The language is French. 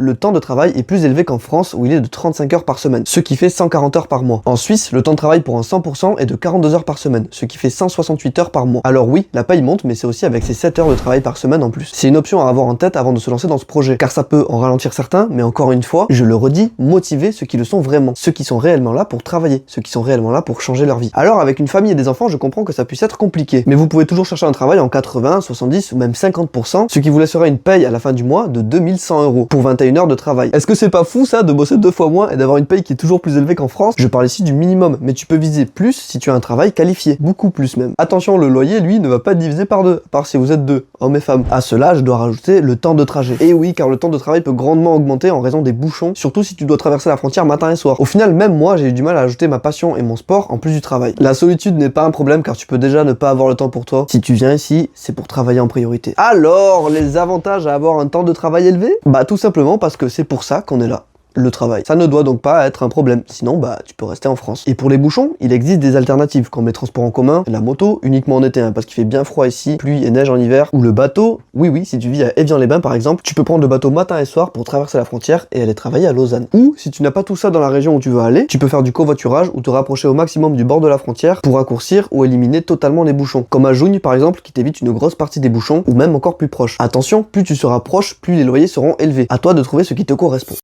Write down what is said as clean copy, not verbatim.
le temps de travail est plus élevé qu'en France où il est de 35 heures par semaine, ce qui fait 140 heures par mois. En Suisse, le temps de travail pour un 100% est de 42 heures par semaine, ce qui fait 168 heures par mois. Alors oui, la paye monte, mais c'est aussi avec ces 7 heures de travail par semaine en plus. C'est une option à avoir en tête avant de se lancer dans ce projet, car ça peut en ralentir certains, mais encore une fois, je le redis, motiver ceux qui le sont vraiment, ceux qui sont réellement là pour travailler, ceux qui sont réellement là pour changer leur vie. Alors avec une famille et des enfants, je comprends que ça puisse être compliqué, mais vous pouvez toujours chercher un travail en 80, 70 ou même 50%, ce qui vous laissera une paye à la fin du mois de 2100 euros pour 21 heures de travail. Est-ce que c'est pas fou ça de bosser 2 fois moins et d'avoir une paye qui est toujours plus élevée qu'en France? Je parle ici du minimum, mais tu peux viser plus si tu as un travail qualifié, beaucoup plus même. Attention, le loyer lui ne va pas être divisé par 2, à part si vous êtes 2, hommes et femmes. À cela, je dois rajouter le temps de trajet. Et oui, car le temps de travail peut grandement augmenter en raison des bouchons, surtout si tu dois traverser la frontière matin et soir. Au final, même moi, j'ai eu du mal à ajouter ma passion et mon sport en plus du travail. La solitude n'est pas un problème car tu peux déjà ne pas avoir le temps pour toi. Si tu viens ici, c'est pour travailler en priorité. Alors, les avantages à avoir un temps de travail élevé? Bah tout simplement parce que c'est pour ça qu'on est là. Le travail. Ça ne doit donc pas être un problème, sinon bah tu peux rester en France. Et pour les bouchons, il existe des alternatives comme les transports en commun, la moto uniquement en été parce qu'il fait bien froid ici, pluie et neige en hiver, ou le bateau. Oui, si tu vis à Évian-les-Bains par exemple, tu peux prendre le bateau matin et soir pour traverser la frontière et aller travailler à Lausanne. Ou si tu n'as pas tout ça dans la région où tu veux aller, tu peux faire du covoiturage ou te rapprocher au maximum du bord de la frontière pour raccourcir ou éliminer totalement les bouchons. Comme à Jougne par exemple qui t'évite une grosse partie des bouchons ou même encore plus proche. Attention, plus tu seras proche, plus les loyers seront élevés. À toi de trouver ce qui te correspond.